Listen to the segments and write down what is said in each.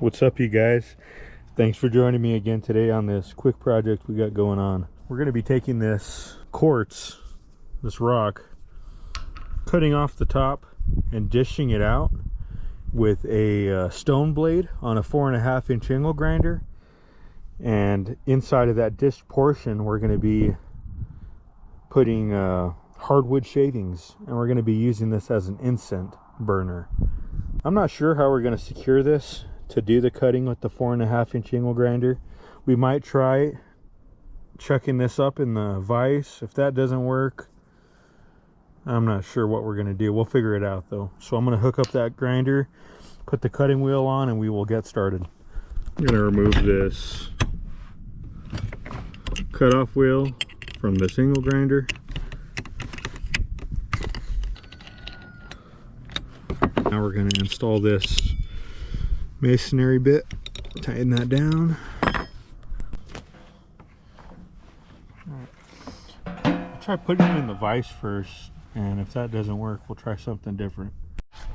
What's up, you guys? Thanks for joining me again today on this quick project we got going on. We're going to be taking this quartz, this rock, cutting off the top and dishing it out with a stone blade on a 4.5-inch angle grinder. And inside of that dished portion, we're going to be putting hardwood shavings, and we're going to be using this as an incense burner. I'm not sure how we're going to secure this to do the cutting with the 4.5-inch angle grinder. We might try chucking this up in the vise. If that doesn't work, I'm not sure what we're going to do. We'll figure it out though. So I'm going to hook up that grinder, put the cutting wheel on, and we will get started. I'm going to remove this cutoff wheel from this angle grinder. Now we're going to install this masonry bit, tighten that down. I'll try putting it in the vise first, and if that doesn't work, we'll try something different.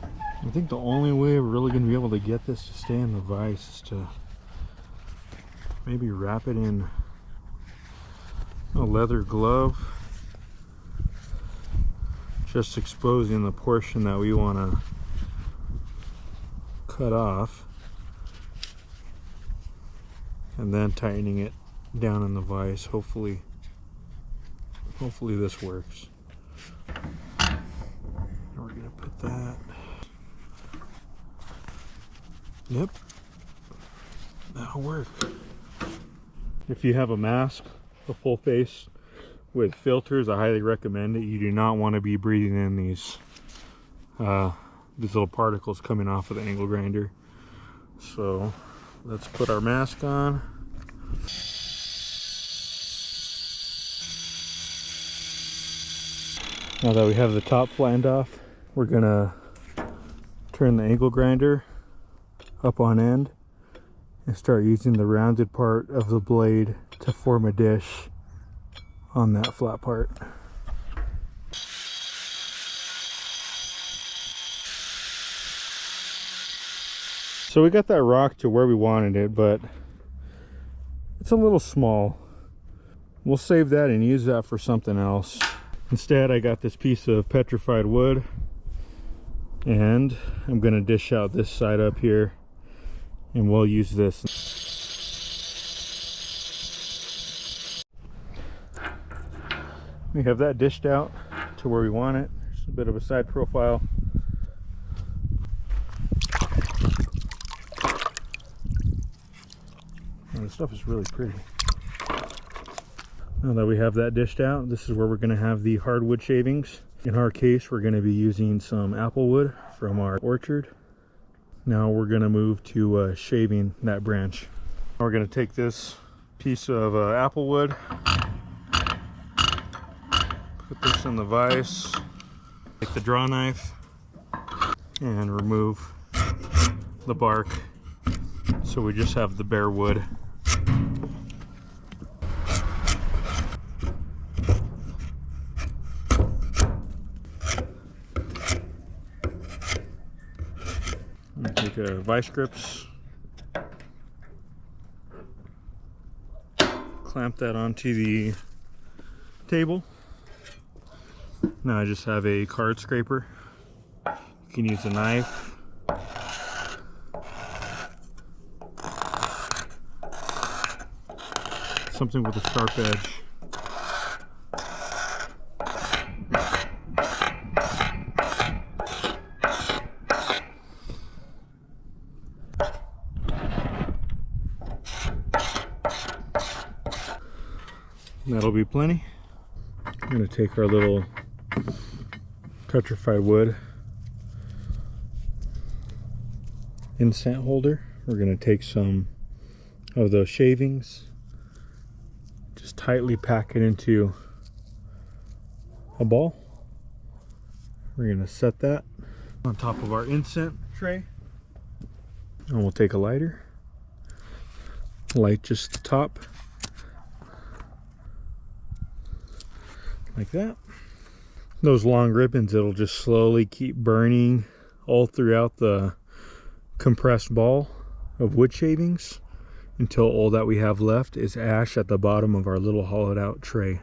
I think the only way we're really going to be able to get this to stay in the vise is to maybe wrap it in a leather glove, just exposing the portion that we want to cut off, and then tightening it down in the vise. Hopefully this works. And we're gonna put that. Yep, that'll work. If you have a mask, a full face with filters, I highly recommend it. You do not want to be breathing in these little particles coming off of the angle grinder. So let's put our mask on. Now that we have the top flaned off, we're gonna turn the angle grinder up on end and start using the rounded part of the blade to form a dish on that flat part. So we got that rock to where we wanted it, but it's a little small. We'll save that and use that for something else. Instead, I got this piece of petrified wood, and I'm gonna dish out this side up here, and we'll use this. We have that dished out to where we want it. Just a bit of a side profile. The stuff is really pretty. Now that we have that dished out, this is where we're going to have the hardwood shavings. In our case, we're going to be using some apple wood from our orchard. Now we're going to move to shaving that branch. We're going to take this piece of apple wood, put this in the vise, take the draw knife, and remove the bark, so we just have the bare wood. Take vice grips, clamp that onto the table. Now I just have a card scraper. You can use a knife. Something with a sharp edge. That'll be plenty. I'm going to take our little petrified wood incense holder. We're going to take some of those shavings, just tightly pack it into a ball. We're going to set that on top of our incense tray, and we'll take a lighter, light just the top like that. Those long ribbons, it'll just slowly keep burning all throughout the compressed ball of wood shavings until all that we have left is ash at the bottom of our little hollowed out tray.